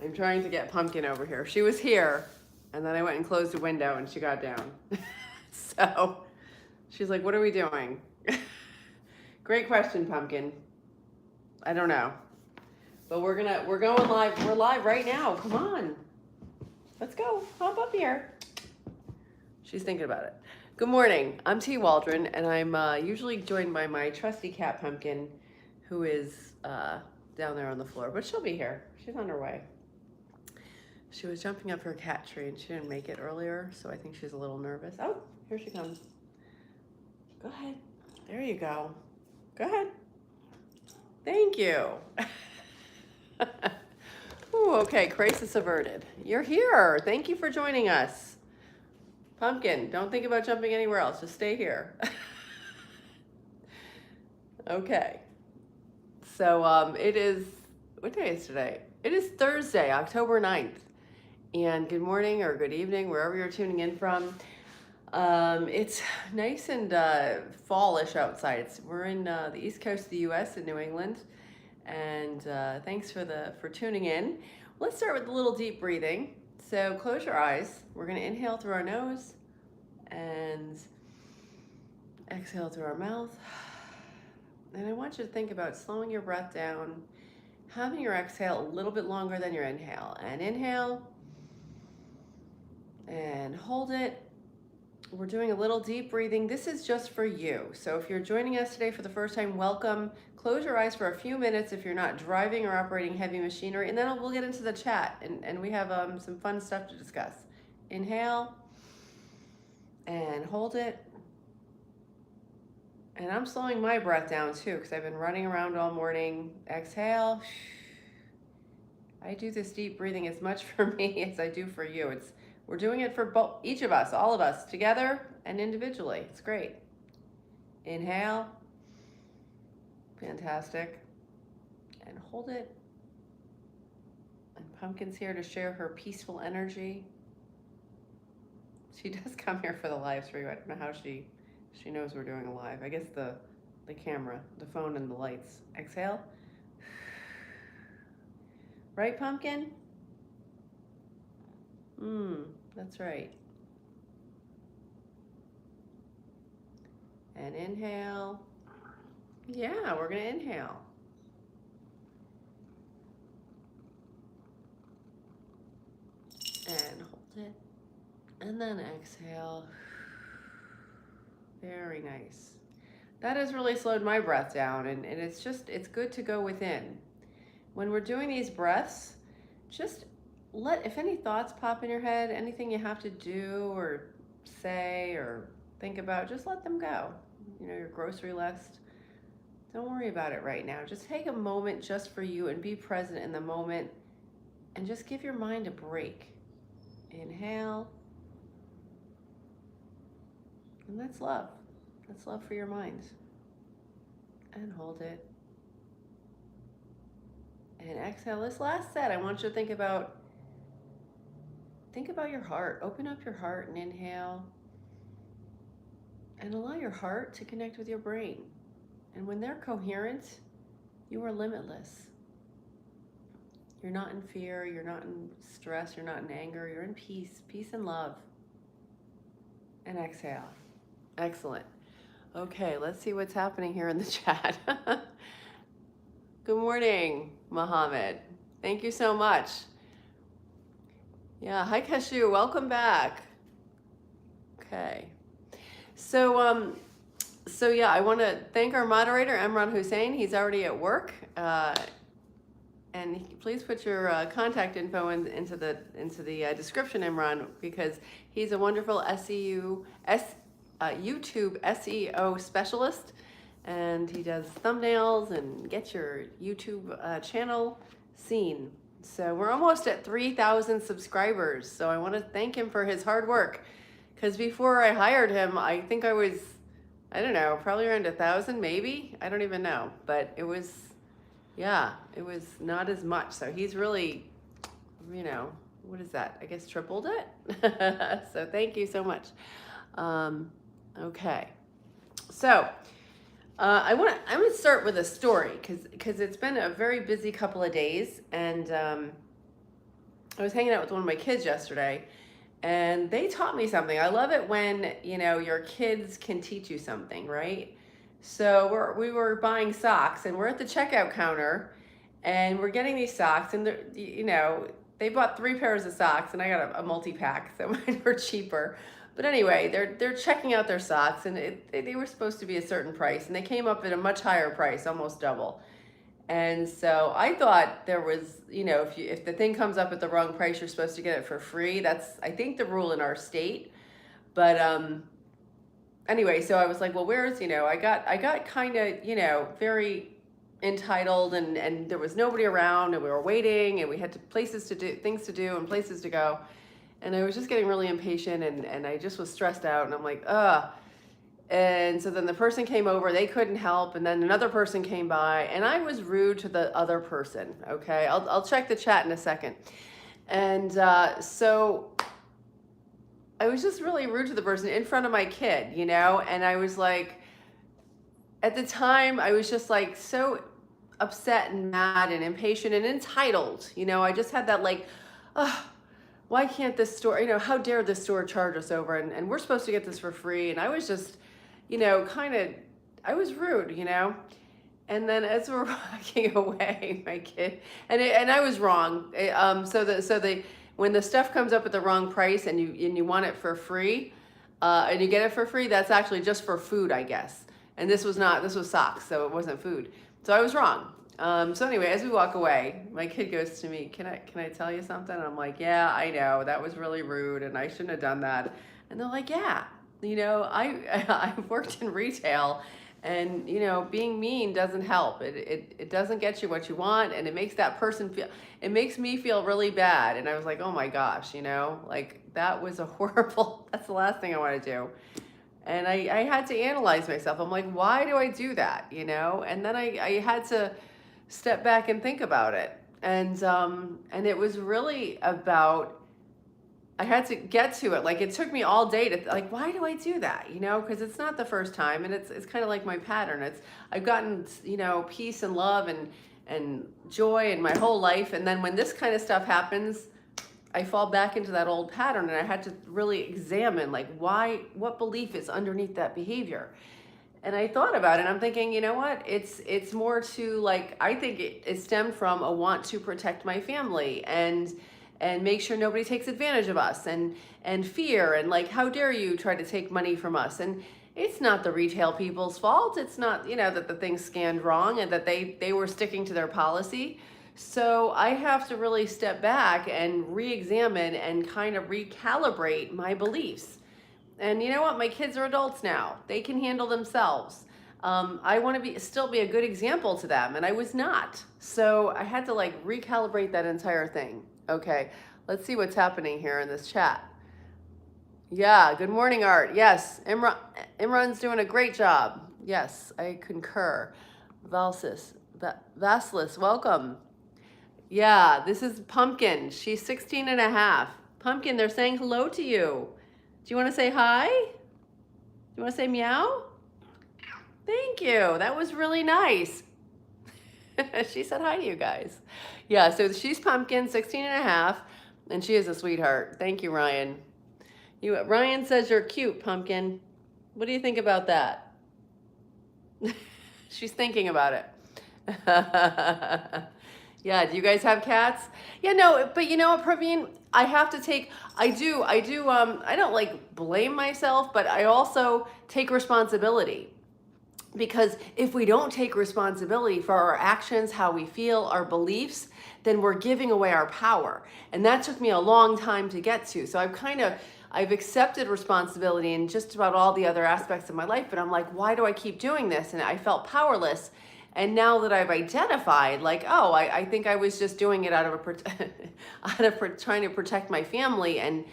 I'm trying to get Pumpkin over here. She was here, and then I went and closed the window, and she got down. So she's like, "What are we doing?" Great question, Pumpkin. I don't know, but we're going live. We're live right now. Come on, let's go. Hop up here. She's thinking about it. Good morning. I'm T. Waldron, and I'm usually joined by my trusty cat Pumpkin, who is down there on the floor, but she'll be here. She's on her way. She was jumping up her cat tree and she didn't make it earlier, so I think she's a little nervous. Oh, here she comes. Go ahead. There you go. Go ahead. Thank you. Ooh, okay, crisis averted. You're here. Thank you for joining us. Pumpkin, don't think about jumping anywhere else. Just stay here. Okay. So it is, what day is today? It is Thursday, October 9th. And good morning or good evening, wherever you're tuning in from. It's nice and fallish outside. We're in the east coast of the U.S. in New England, and thanks for tuning in. Let's start with a little deep breathing. So close your eyes. We're going to inhale through our nose and exhale through our mouth. And I want you to think about slowing your breath down, having your exhale a little bit longer than your inhale. And inhale. And hold it. We're doing a little deep breathing. This is just for you. So if you're joining us today for the first time, welcome. Close your eyes for a few minutes if you're not driving or operating heavy machinery, and then we'll get into the chat, and we have some fun stuff to discuss. Inhale and hold it. And I'm slowing my breath down too because I've been running around all morning. Exhale. I do this deep breathing as much for me as I do for you. We're doing it for both, each of us, all of us, together and individually. It's great. Inhale. Fantastic. And hold it. And Pumpkin's here to share her peaceful energy. She does come here for the live stream. I don't know how she knows we're doing a live. I guess the camera, the phone, and the lights. Exhale. Right, Pumpkin? That's right. And inhale. Yeah, we're going to inhale. And hold it. And then exhale. Very nice. That has really slowed my breath down, and it's good to go within. When we're doing these breaths, just if any thoughts pop in your head, anything you have to do or say or think about, just let them go. You know, your grocery list, don't worry about it right now. Just take a moment just for you and be present in the moment and just give your mind a break. Inhale. And that's love. That's love for your mind. And hold it. And exhale. This last set, I want you to think about your heart. Open up your heart and inhale. And allow your heart to connect with your brain. And when they're coherent, you are limitless. You're not in fear, you're not in stress, you're not in anger, you're in peace and love. And exhale. Excellent. Okay, let's see what's happening here in the chat. Good morning, Mohammed. Thank you so much. Yeah, hi Kashu, welcome back. Okay. So yeah, I want to thank our moderator, Imran Hossain. He's already at work. And please put your contact info into the description, Imran, because he's a wonderful YouTube SEO specialist, and he does thumbnails and gets your YouTube channel seen. So we're almost at 3,000 subscribers. So I want to thank him for his hard work, because before I hired him, I think I was, I don't know, probably around 1,000, maybe. I don't even know, but it was, yeah, it was not as much. So he's really, you know, what is that? I guess tripled it. So thank you so much. Okay, so I'm gonna start with a story because it's been a very busy couple of days, and I was hanging out with one of my kids yesterday, and they taught me something. I love it when, your kids can teach you something, right? So we were buying socks, and we're at the checkout counter, and we're getting these socks, and they bought 3 pairs of socks, and I got a multi-pack, so mine were cheaper. But anyway, they're checking out their socks, and they were supposed to be a certain price, and they came up at a much higher price, almost double. And so I thought there was, if the thing comes up at the wrong price, you're supposed to get it for free. That's, I think, the rule in our state. But anyway, so I was like, well, I got kind of, very entitled, and there was nobody around, and we were waiting, and we had things to do and places to go. And I was just getting really impatient, and I just was stressed out, and I'm like, ugh. And so then the person came over, they couldn't help, and then another person came by, and I was rude to the other person, okay? I'll check the chat in a second. And so I was just really rude to the person in front of my kid, and I was like, at the time, I was just like so upset and mad and impatient and entitled, I just had that like, oh, why can't this store, how dare this store charge us over, and we're supposed to get this for free, and I was just, I was rude, and then as we're walking away, my kid, and I was wrong. When the stuff comes up at the wrong price and you want it for free, and you get it for free, that's actually just for food, I guess. And this was socks, so it wasn't food. So I was wrong. So anyway, as we walk away, my kid goes to me, can I tell you something? And I'm like, yeah, I know, that was really rude, and I shouldn't have done that. And they're like, yeah. I've worked in retail, and being mean doesn't help. It doesn't get you what you want, and it makes it makes me feel really bad. And I was like, oh my gosh, like that was that's the last thing I want to do. And I had to analyze myself. I'm like, why do I do that? And then I had to step back and think about it. And it was really about, I had to get to it. Like, it took me all day to like, why do I do that? Because it's not the first time, and it's kind of like my pattern. I've gotten, peace and love and joy in my whole life. And then when this kind of stuff happens, I fall back into that old pattern, and I had to really examine like what belief is underneath that behavior. And I thought about it, and I'm thinking, what? It's more to like, I think it stemmed from a want to protect my family and make sure nobody takes advantage of us, and fear, and like, how dare you try to take money from us? And it's not the retail people's fault. It's not, that the thing scanned wrong and that they were sticking to their policy. So I have to really step back and re-examine and kind of recalibrate my beliefs. And you know what? My kids are adults now. They can handle themselves. I want to still be a good example to them, and I was not. So I had to like recalibrate that entire thing. Okay, let's see what's happening here in this chat. Yeah, good morning, Art. Yes, Imran's doing a great job. Yes, I concur. Vasilis, welcome. Yeah, this is Pumpkin. She's 16 and a half. Pumpkin, they're saying hello to you. Do you want to say hi? Do you want to say meow? Thank you. That was really nice. She said hi to you guys. Yeah, so she's Pumpkin, 16 and a half, and she is a sweetheart. Thank you, Ryan. Ryan says you're cute, Pumpkin. What do you think about that? She's thinking about it. Yeah, do you guys have cats? Yeah, no, but you know what, Praveen? I don't like blame myself, but I also take responsibility. Because if we don't take responsibility for our actions, how we feel, our beliefs, then we're giving away our power. And that took me a long time to get to. So I've accepted responsibility in just about all the other aspects of my life, but I'm like, why do I keep doing this? And I felt powerless. And now that I've identified, like, oh, I think I was just doing it out of trying to protect my family and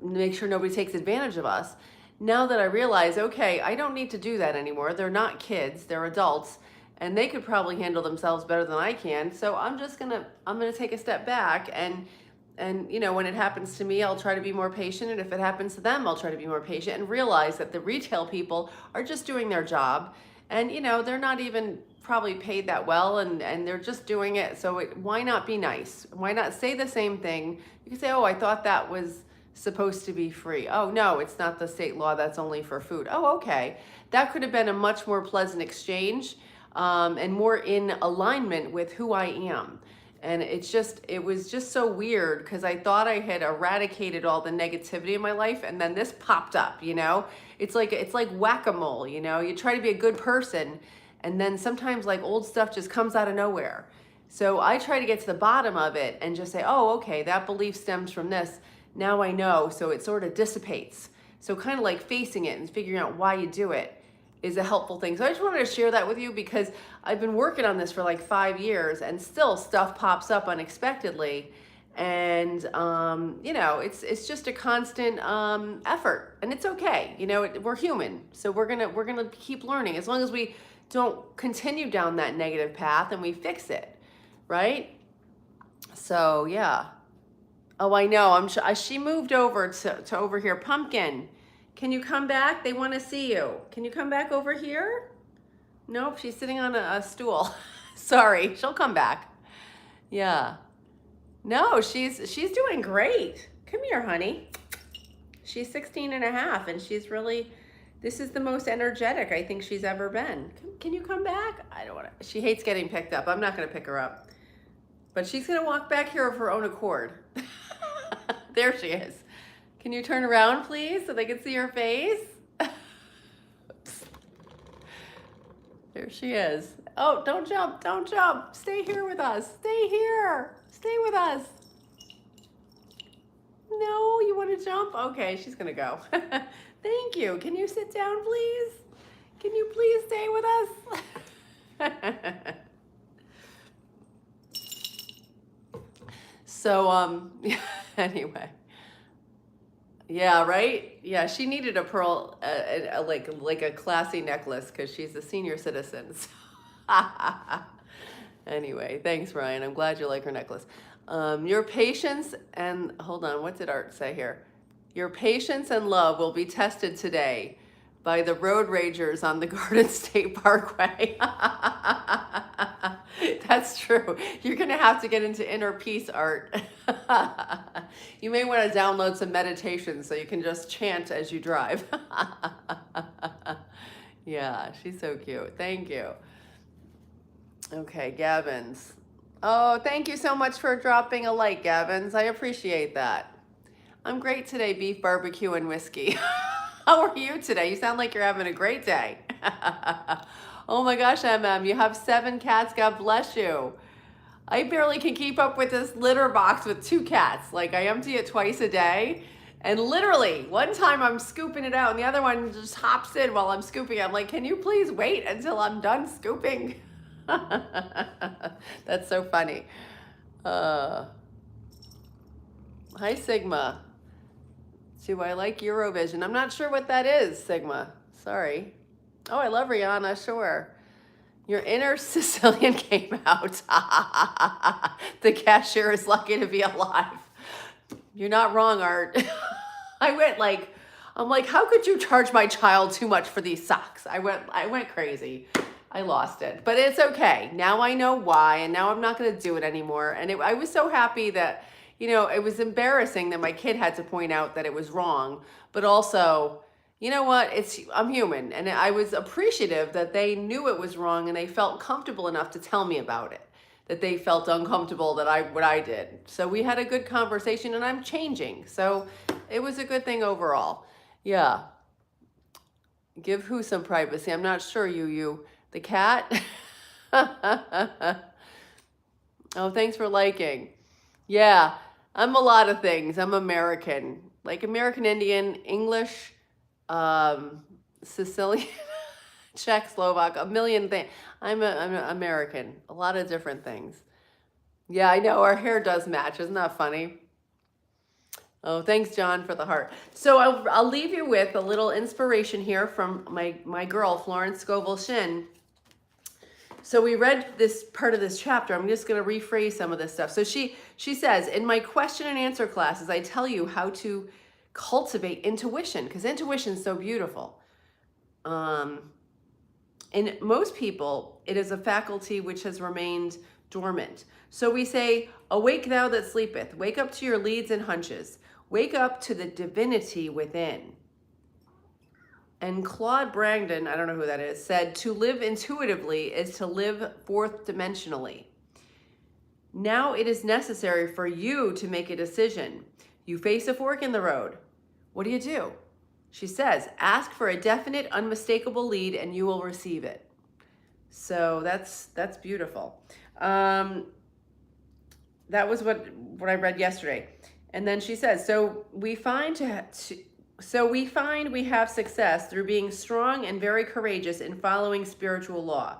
make sure nobody takes advantage of us. Now that I realize, okay, I don't need to do that anymore. They're not kids, they're adults, and they could probably handle themselves better than I can. So I'm gonna take a step back, and when it happens to me, I'll try to be more patient, and if it happens to them, I'll try to be more patient and realize that the retail people are just doing their job, And, they're not even probably paid that well, and they're just doing it. So why not be nice? Why not say the same thing? You can say, oh, I thought that was supposed to be free. Oh, no, it's not the state law. That's only for food. Oh, okay. That could have been a much more pleasant exchange, and more in alignment with who I am. And it was just so weird because I thought I had eradicated all the negativity in my life, and then this popped up, It's like whack-a-mole, You try to be a good person, and then sometimes like old stuff just comes out of nowhere. So I try to get to the bottom of it and just say, oh, okay, that belief stems from this. Now I know, so it sort of dissipates. So kind of like facing it and figuring out why you do it is a helpful thing. So I just wanted to share that with you because I've been working on this for like 5 years and still stuff pops up unexpectedly. And, it's just a constant effort, and it's okay. We're human. So we're gonna keep learning as long as we don't continue down that negative path and we fix it, right? So yeah. Oh, I know. She moved over to over here. Pumpkin, can you come back? They want to see you. Can you come back over here? Nope, she's sitting on a stool. Sorry, she'll come back. Yeah. No, she's doing great. Come here, honey. She's 16 and a half, and this is the most energetic I think she's ever been. Can you come back? I don't want to. She hates getting picked up. I'm not going to pick her up. But she's going to walk back here of her own accord. There she is. Can you turn around, please, so they can see her face? There she is. Oh, don't jump, don't jump. Stay here with us. Stay here. Stay with us. No, you want to jump? Okay, she's going to go. Thank you. Can you sit down, please? Can you please stay with us? So, anyway. Yeah, right? Yeah, she needed a pearl, like a classy necklace because she's a senior citizen. Anyway, thanks, Ryan. I'm glad you like her necklace. Your patience and, hold on, what did Art say here? Your patience and love will be tested today by the road ragers on the Garden State Parkway. That's true. You're going to have to get into inner peace, Art. You may want to download some meditation so you can just chant as you drive. Yeah, she's so cute. Thank you. Okay, Gavins. Oh, thank you so much for dropping a like, Gavins. I appreciate that. I'm great today, beef, barbecue, and whiskey. How are you today? You sound like you're having a great day. Oh my gosh, MM, you have 7 cats. God bless you. I barely can keep up with this litter box with 2 cats. Like, I empty it twice a day. And literally, one time I'm scooping it out and the other one just hops in while I'm scooping. I'm like, can you please wait until I'm done scooping? That's so funny. Hi, Sigma. Do I like Eurovision? I'm not sure what that is, Sigma. Sorry. Oh, I love Rihanna, sure. Your inner Sicilian came out. The cashier is lucky to be alive. You're not wrong, Art. I'm like, how could you charge my child too much for these socks? I went crazy. I lost it, but it's okay. Now I know why, and now I'm not going to do it anymore. And I was so happy that, it was embarrassing that my kid had to point out that it was wrong, but also, you know what? I'm human, and I was appreciative that they knew it was wrong and they felt comfortable enough to tell me about it, that they felt uncomfortable what I did. So we had a good conversation, and I'm changing. So it was a good thing overall. Yeah. Give who some privacy? I'm not sure, you. The cat? Oh, thanks for liking. Yeah, I'm a lot of things. I'm American, like American Indian, English, Sicilian, Czech, Slovak, a million things. I'm American, a lot of different things. Yeah, I know, our hair does match. Isn't that funny? Oh, thanks, John, for the heart. So I'll leave you with a little inspiration here from my girl, Florence Scovel Shin. So we read this part of this chapter. I'm just going to rephrase some of this stuff. So she says, in my question and answer classes, I tell you how to cultivate intuition, because intuition is so beautiful. In most people, it is a faculty which has remained dormant. So we say, awake thou that sleepeth, wake up to your leads and hunches, wake up to the divinity within. And Claude Brandon, I don't know who that is, said, to live intuitively is to live fourth dimensionally. Now it is necessary for you to make a decision. You face a fork in the road. What do? She says, ask for a definite, unmistakable lead and you will receive it. So that's beautiful. That was what I read yesterday. And then she says, so we find we have success through being strong and very courageous in following spiritual law.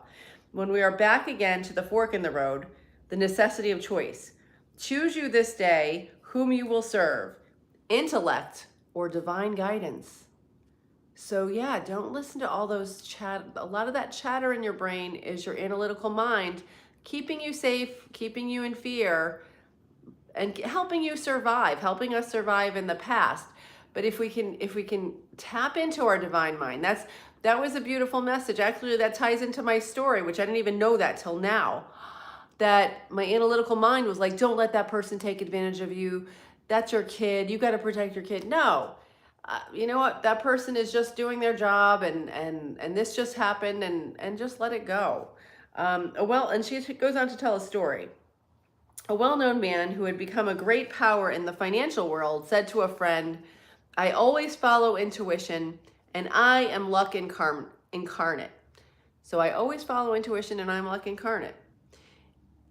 When we are back again to the fork in the road, the necessity of choice. Choose you this day whom you will serve, intellect or divine guidance. So yeah, don't listen to all those chat. A lot of that chatter in your brain is your analytical mind keeping you safe, keeping you in fear, and helping us survive in the past. But if we can tap into our divine mind, that was a beautiful message. Actually, that ties into my story, which I didn't even know that till now. That my analytical mind was like, don't let that person take advantage of you. That's your kid. You got to protect your kid. No, you know what? That person is just doing their job, and this just happened, and just let it go. And she goes on to tell a story. A well-known man who had become a great power in the financial world said to a friend, I always follow intuition, and I am luck incarnate. So I always follow intuition, and I'm luck incarnate.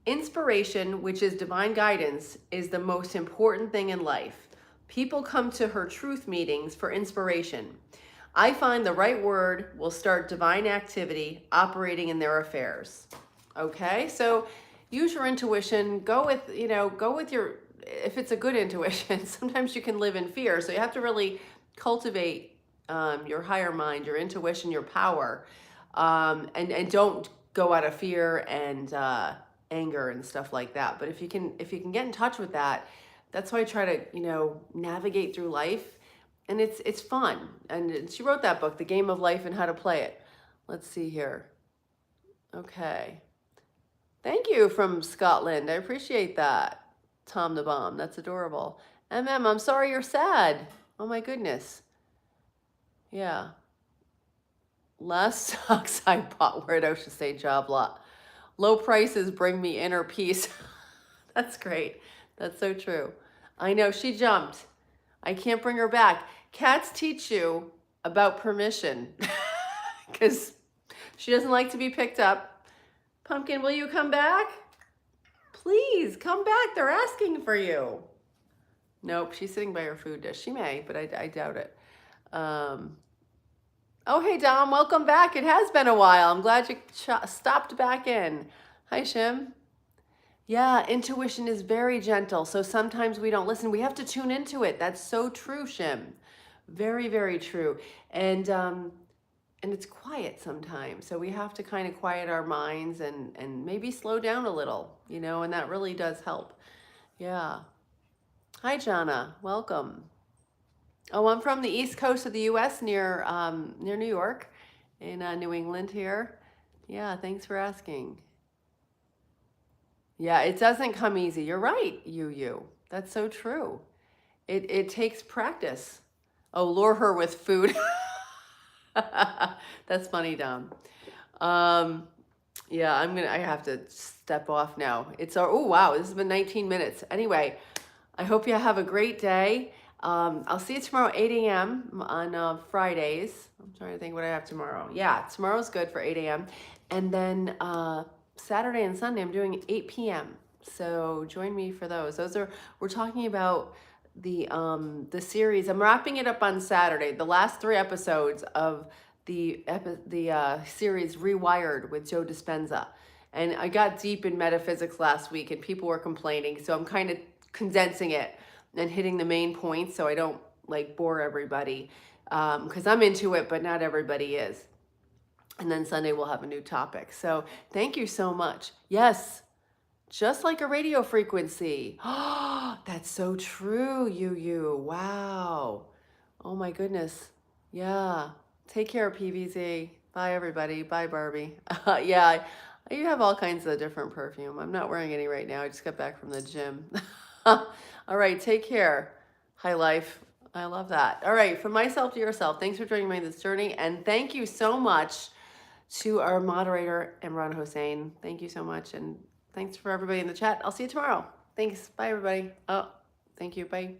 Inspiration, which is divine guidance, is the most important thing in life. People come to her truth meetings for inspiration. I find the right word will start divine activity operating in their affairs. Okay, so use your intuition. Go with your, if it's a good intuition, sometimes you can live in fear. So you have to really cultivate your higher mind, your intuition, your power, and don't go out of fear and anger and stuff like that. But if you can get in touch with that, that's why I try to navigate through life, and it's fun. And she wrote that book, The Game of Life and How to Play It. Let's see here. Okay, thank you from Scotland. I appreciate that, Tom the Bomb. That's adorable. I'm sorry you're sad. Oh my goodness. Yeah. Last socks I bought were at Ocean State Job Lot. Low prices bring me inner peace. That's great. That's so true. I know, she jumped. I can't bring her back. Cats teach you about permission because she doesn't like to be picked up. Pumpkin, will you come back? Please come back. They're asking for you. Nope, she's sitting by her food dish. She may, but I doubt it. Oh, hey, Dom, welcome back. It has been a while. I'm glad you stopped back in. Hi, Shim. Yeah, intuition is very gentle, so sometimes we don't listen. We have to tune into it. That's so true, Shim. Very, very true. And it's quiet sometimes, so we have to kind of quiet our minds and maybe slow down a little, and that really does help. Yeah. Hi, Jana. Welcome. Oh, I'm from the East Coast of the U.S. near New York, in New England here. Yeah, thanks for asking. Yeah, it doesn't come easy. You're right, you. That's so true. It takes practice. Oh, lure her with food. That's funny, Dom. Yeah, I have to step off now. Oh wow, this has been 19 minutes. Anyway, I hope you have a great day. I'll see you tomorrow, 8 a.m. on Fridays. I'm trying to think what I have tomorrow. Yeah, tomorrow's good for 8 a.m. And then Saturday and Sunday, I'm doing 8 p.m. So join me for those. We're talking about the series. I'm wrapping it up on Saturday. The last 3 episodes of the series Rewired with Joe Dispenza. And I got deep in metaphysics last week, and people were complaining. So I'm kind of condensing it and hitting the main points so I don't bore everybody, because I'm into it, but not everybody is. And then Sunday we'll have a new topic. So thank you so much. Yes, just like a radio frequency. Oh, that's so true, you. Wow. Oh my goodness. Yeah. Take care, PVZ. Bye, everybody. Bye, Barbie. Yeah, you have all kinds of different perfume. I'm not wearing any right now. I just got back from the gym. All right, take care. High life. I love that. All right, from myself to yourself, thanks for joining me on this journey. And thank you so much to our moderator, Imran Hossain. Thank you so much. And thanks for everybody in the chat. I'll see you tomorrow. Thanks. Bye, everybody. Oh, thank you. Bye.